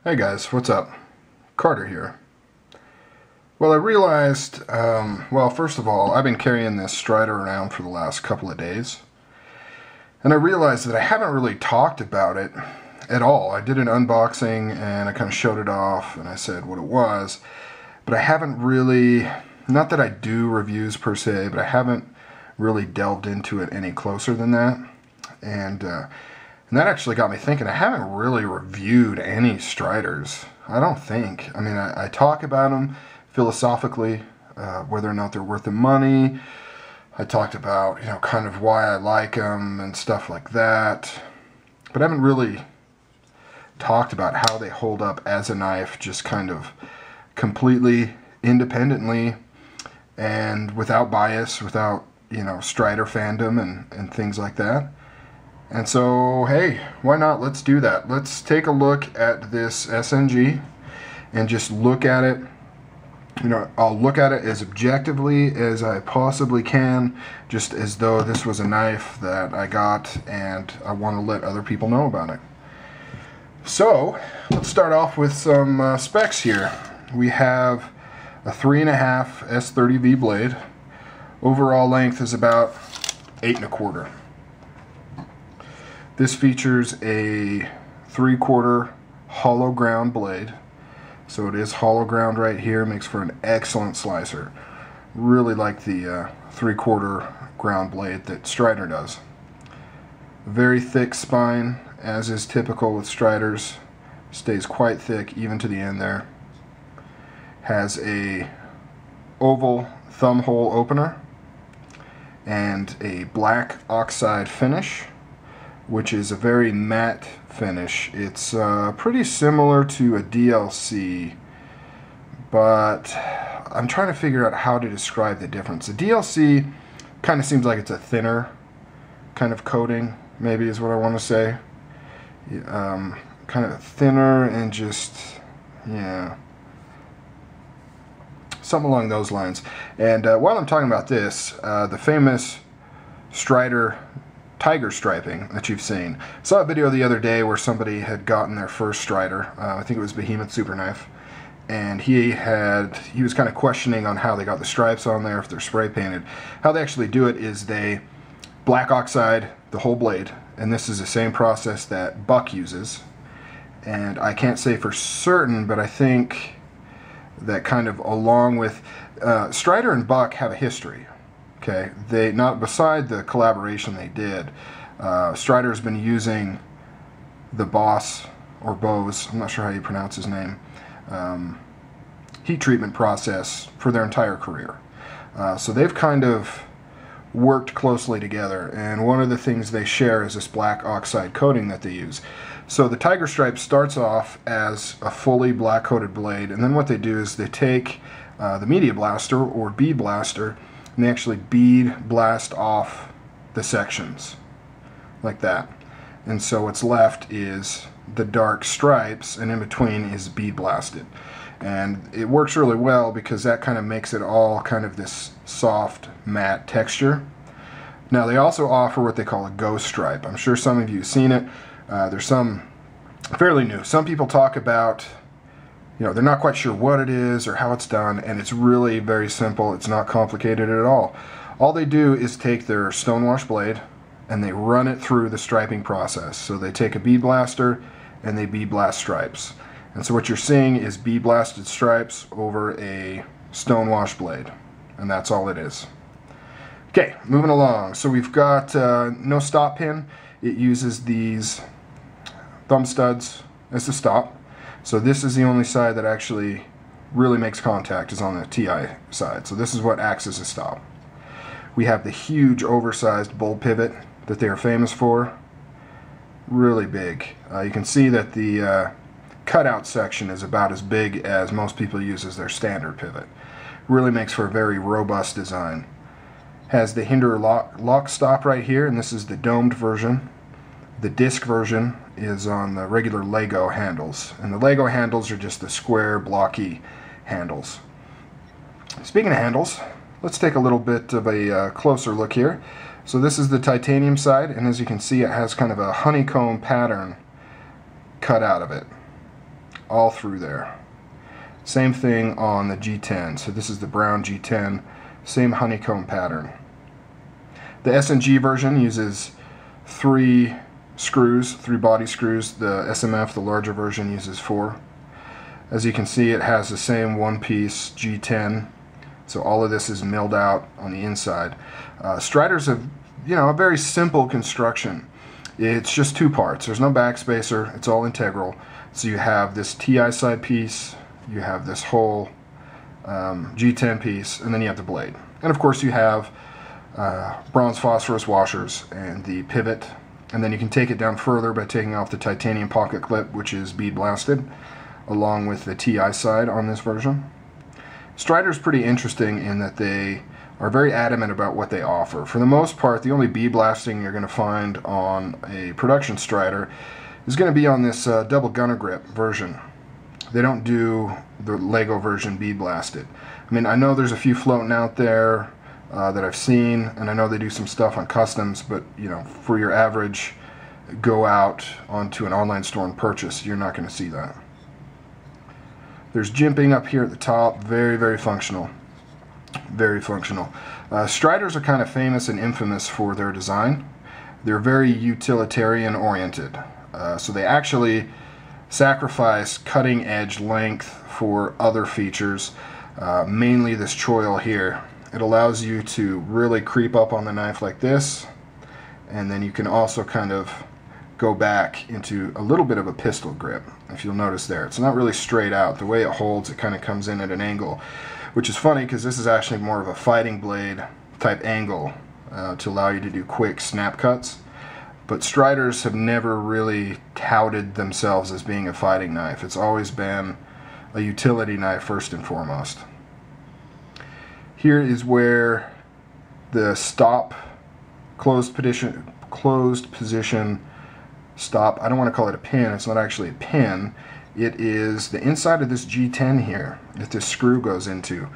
Hey guys, what's up? Carter here. Well, I realized, well, first of all, I've been carrying this Strider around for the last couple of days, and I realized that I haven't really talked about it at all. I did an unboxing and I kind of showed it off and I said what it was, but I haven't really, not that I do reviews per se, but I haven't really delved into it any closer than that. And that actually got me thinking, I haven't really reviewed any Striders. I don't think. I mean, I talk about them philosophically, whether or not they're worth the money. I talked about, kind of why I like them and stuff like that. But I haven't really talked about how they hold up as a knife, just kind of completely independently and without bias, without, Strider fandom and things like that. And so, hey, why not? Let's do that. Let's take a look at this SNG and just look at it. I'll look at it as objectively as I possibly can, just as though this was a knife that I got and I want to let other people know about it. So, let's start off with some specs here. We have a 3.5 S30V blade. Overall length is about 8 1/4. This features a 3/4 hollow ground blade. So it is hollow ground right here, makes for an excellent slicer. Really like the 3/4 ground blade that Strider does. Very thick spine, as is typical with Striders. Stays quite thick even to the end there. Has a oval thumb hole opener and a black oxide finish, which is a very matte finish. It's pretty similar to a DLC, but I'm trying to figure out how to describe the difference. The DLC kind of seems like it's a thinner kind of coating, maybe is what I want to say. Kind of thinner and just, yeah, something along those lines. And while I'm talking about this, the famous Strider tiger striping that you've seen. I saw a video the other day where somebody had gotten their first Strider. I think it was Behemoth Super Knife, and he was kind of questioning on how they got the stripes on there, if they're spray painted. How they actually do it is they black oxide the whole blade, and this is the same process that Buck uses. And I can't say for certain, but I think that kind of along with Strider and Buck have a history. Okay, not beside the collaboration they did. Strider's been using the Boss or Bose, I'm not sure how you pronounce his name, heat treatment process for their entire career. So they've kind of worked closely together, and one of the things they share is this black oxide coating that they use. So the Tiger Stripe starts off as a fully black coated blade, and then what they do is they take the Media Blaster or bead blaster, and they actually bead blast off the sections like that. And so what's left is the dark stripes, and in between is bead blasted. And it works really well because that kind of makes it all kind of this soft matte texture. Now they also offer what they call a ghost stripe. I'm sure some of you have seen it. There's some fairly new. Some people talk about, they're not quite sure what it is or how it's done, and it's really very simple. It's not complicated at all. All they do is take their stonewash blade and they run it through the striping process. So they take a bead blaster and they bead blast stripes. And so what you're seeing is bead blasted stripes over a stonewash blade, and that's all it is. Okay, moving along. So we've got no stop pin. It uses these thumb studs as the stop. So this is the only side that actually really makes contact, is on the TI side. So this is what acts as a stop. We have the huge oversized bull pivot that they are famous for. Really big. You can see that the cutout section is about as big as most people use as their standard pivot. Really makes for a very robust design. Has the hinder lock stop right here, and this is the domed version. The disc version is on the regular Lego handles, and the Lego handles are just the square blocky handles. Speaking of handles, let's take a little bit of a closer look here. So this is the titanium side, and as you can see, it has kind of a honeycomb pattern cut out of it. all through there. Same thing on the G10. So this is the brown G10, same honeycomb pattern. The SNG version uses 3 screws, 3 body screws. The SMF, the larger version, uses 4. As you can see, it has the same one-piece G10. So all of this is milled out on the inside. Strider's a very simple construction. It's just 2 parts. There's no backspacer. It's all integral. So you have this TI side piece, you have this whole G10 piece, and then you have the blade. And of course you have bronze phosphorus washers and the pivot. And then you can take it down further by taking off the titanium pocket clip, which is bead blasted, along with the TI side on this version. Strider's pretty interesting in that they are very adamant about what they offer. For the most part, the only bead blasting you're going to find on a production Strider is going to be on this double gunner grip version. They don't do the Lego version bead blasted. I mean, I know there's a few floating out there that I've seen, and I know they do some stuff on customs, but for your average go out onto an online store and purchase, you're not going to see that. There's jimping up here at the top, very, very functional. Very functional. Striders are kind of famous and infamous for their design. They're very utilitarian oriented. So they actually sacrifice cutting edge length for other features, mainly this choil here. It allows you to really creep up on the knife like this, and then you can also kind of go back into a little bit of a pistol grip, if you'll notice there. It's not really straight out. The way it holds, it kind of comes in at an angle, which is funny because this is actually more of a fighting blade type angle to allow you to do quick snap cuts. But Striders have never really touted themselves as being a fighting knife. It's always been a utility knife first and foremost. Here is where the stop, closed position stop, I don't want to call it a pin, it's not actually a pin. It is the inside of this G10 here that this screw goes into.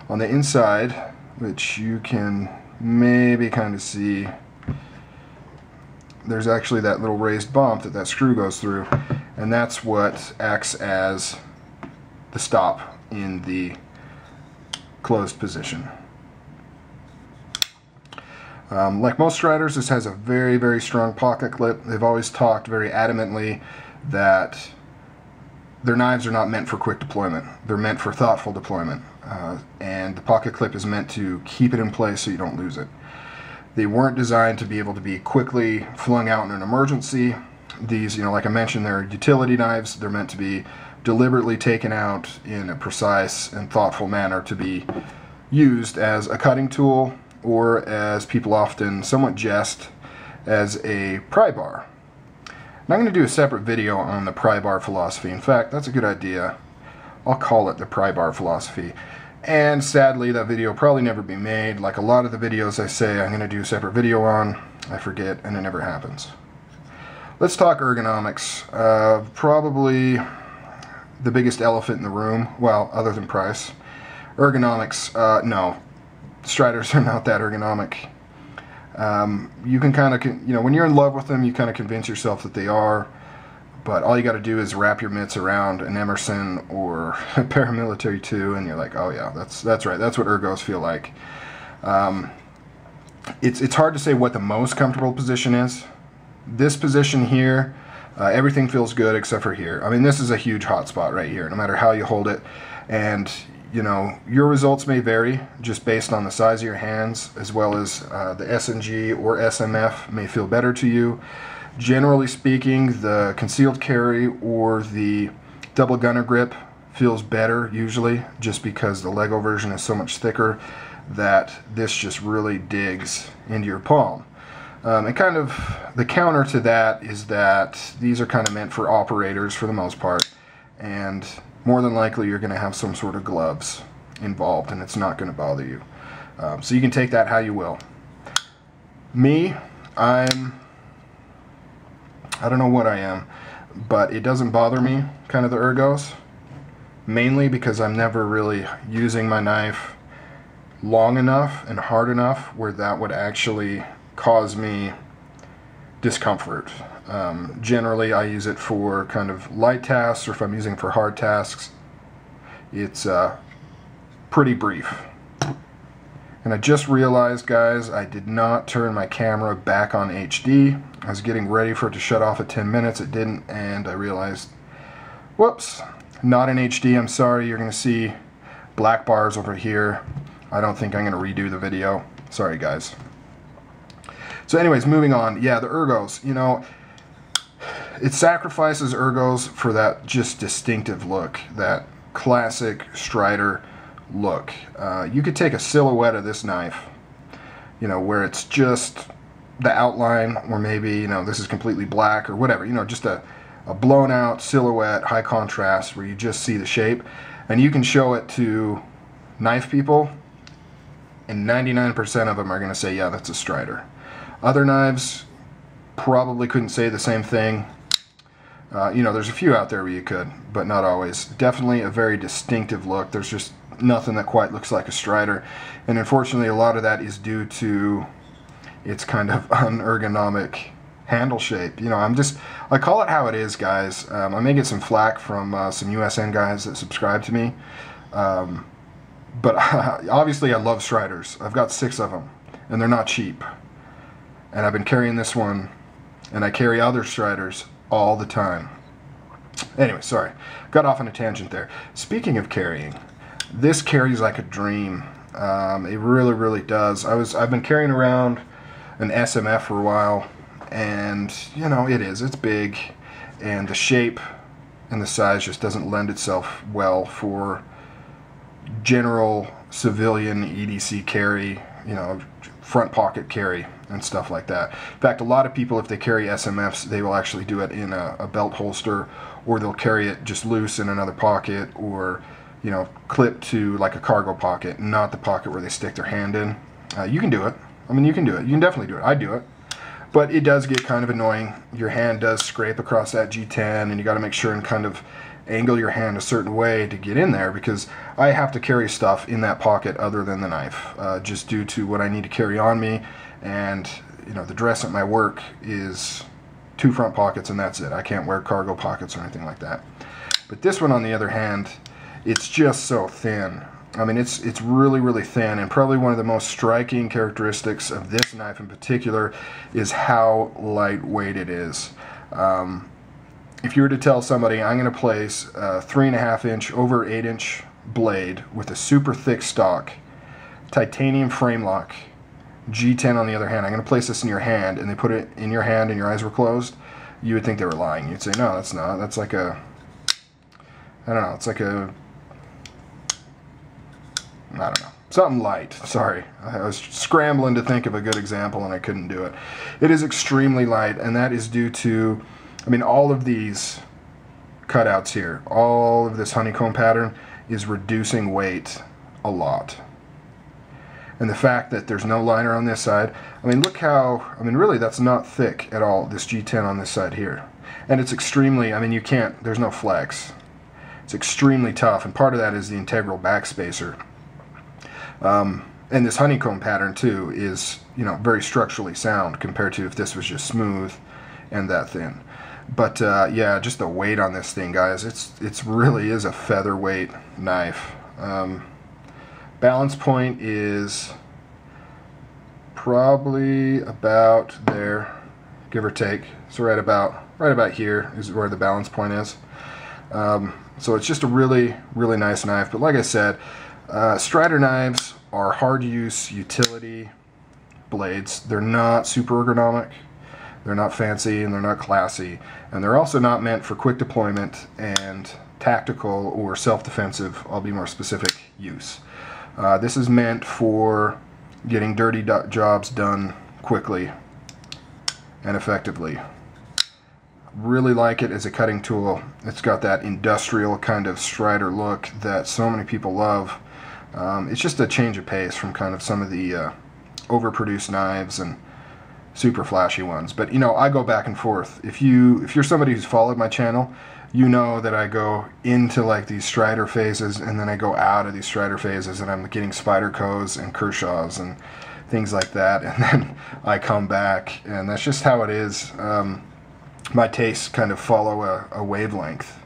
On the inside, which you can maybe kind of see, there's actually that little raised bump that screw goes through, and that's what acts as the stop in the closed position. Like most Striders, this has a very, very strong pocket clip. They've always talked very adamantly that their knives are not meant for quick deployment. They're meant for thoughtful deployment, and the pocket clip is meant to keep it in place so you don't lose it. They weren't designed to be able to be quickly flung out in an emergency. These, like I mentioned, they're utility knives. They're meant to be deliberately taken out in a precise and thoughtful manner to be used as a cutting tool, or as people often somewhat jest, as a pry bar. And I'm going to do a separate video on the pry bar philosophy. In fact, that's a good idea. I'll call it the pry bar philosophy. And sadly, that video will probably never be made. Like a lot of the videos I say I'm going to do a separate video on, I forget, and it never happens. Let's talk ergonomics. Probably the biggest elephant in the room, well, other than price. Ergonomics, no. Striders are not that ergonomic. You can kind of, when you're in love with them, you kind of convince yourself that they are, but all you got to do is wrap your mitts around an Emerson or a Paramilitary 2, and you're like, oh yeah, that's right, that's what ergos feel like. It's hard to say what the most comfortable position is. This position here, everything feels good except for here. I mean, this is a huge hot spot right here, no matter how you hold it, and your results may vary just based on the size of your hands, as well as the SNG or SMF may feel better to you. Generally speaking, the concealed carry or the double gunner grip feels better usually, just because the Lego version is so much thicker that this just really digs into your palm. And kind of the counter to that is that these are kind of meant for operators for the most part, and more than likely you're going to have some sort of gloves involved, and it's not going to bother you. So you can take that how you will. Me, I don't know what I am, but it doesn't bother me, kind of the ergos, mainly because I'm never really using my knife long enough and hard enough where that would actually cause me discomfort. Generally, I use it for kind of light tasks, or if I'm using it for hard tasks, it's pretty brief. And I just realized, guys, I did not turn my camera back on HD. I was getting ready for it to shut off at 10 minutes. It didn't, and I realized, whoops, not in HD. I'm sorry. You're going to see black bars over here. I don't think I'm going to redo the video. Sorry, guys. So anyways, moving on. Yeah, the ergos, you know, it sacrifices ergos for that just distinctive look, that classic Strider look. You could take a silhouette of this knife, you know, where it's just the outline, or maybe, you know, this is completely black or whatever, you know, just a blown out silhouette, high contrast, where you just see the shape, and you can show it to knife people, and 99% of them are going to say, yeah, that's a Strider. Other knives probably couldn't say the same thing. You know, there's a few out there where you could, but not always. Definitely a very distinctive look. There's just nothing that quite looks like a Strider, and unfortunately a lot of that is due to its kind of unergonomic handle shape. You know, I call it how it is, guys. I may get some flack from some USN guys that subscribe to me, but obviously I love Striders. I've got 6 of them, and they're not cheap, and I've been carrying this one, and I carry other Striders all the time. Anyway, sorry, got off on a tangent there. Speaking of carrying, this carries like a dream. It really, really does. I've been carrying around an SMF for a while, and you know, it's big, and the shape and the size just doesn't lend itself well for general civilian EDC carry, you know, front pocket carry and stuff like that. In fact, a lot of people, if they carry SMFs, they will actually do it in a belt holster, or they'll carry it just loose in another pocket, or, you know, clipped to like a cargo pocket, not the pocket where they stick their hand in. You can do it. I mean, you can do it. You can definitely do it. I do it. But it does get kind of annoying. Your hand does scrape across that G10, and you got to make sure and kind of angle your hand a certain way to get in there, because I have to carry stuff in that pocket other than the knife, just due to what I need to carry on me. And, you know, the dress at my work is 2 front pockets, and that's it. I can't wear cargo pockets or anything like that. But this one, on the other hand, it's just so thin. I mean, it's really, really thin, and probably one of the most striking characteristics of this knife in particular is how lightweight it is. If you were to tell somebody, I'm going to place a 3.5 inch over 8 inch blade with a super thick stock, titanium frame lock, G10 on the other hand, I'm going to place this in your hand, and they put it in your hand and your eyes were closed, you would think they were lying. You'd say, no, that's not. That's like a, I don't know, it's like a, I don't know, something light. Sorry, I was scrambling to think of a good example and I couldn't do it. It is extremely light, and that is due to, I mean, all of these cutouts here, all of this honeycomb pattern is reducing weight a lot. And the fact that there's no liner on this side, I mean, look how, I mean, really that's not thick at all, this G10 on this side here. And it's extremely, I mean, you can't, there's no flex. It's extremely tough, and part of that is the integral backspacer. And this honeycomb pattern too is, you know, very structurally sound compared to if this was just smooth and that thin. But yeah, just the weight on this thing, guys, it's really is a featherweight knife. Balance point is probably about there, give or take. So right about here is where the balance point is. So it's just a really, really nice knife. But like I said, Strider knives are hard use utility blades. They're not super ergonomic, they're not fancy, and they're not classy, and they're also not meant for quick deployment and tactical or self-defensive, I'll be more specific, use. This is meant for getting dirty jobs done quickly and effectively. Really like it as a cutting tool. It's got that industrial kind of Strider look that so many people love. It's just a change of pace from kind of some of the overproduced knives and super flashy ones. But you know, I go back and forth. If you're somebody who's followed my channel, you know that I go into like these Strider phases, and then I go out of these Strider phases, and I'm getting Spydercos and Kershaws and things like that, and then I come back, and that's just how it is. my tastes kind of follow a wavelength.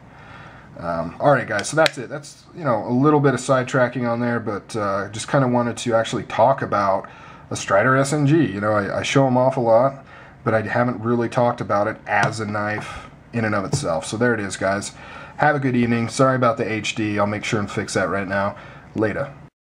Alright guys, so that's it. That's, you know, a little bit of sidetracking on there, but just kind of wanted to actually talk about a Strider SNG. You know, I show them off a lot, but I haven't really talked about it as a knife in and of itself. So there it is, guys. Have a good evening. Sorry about the HD. I'll make sure and fix that right now. Later.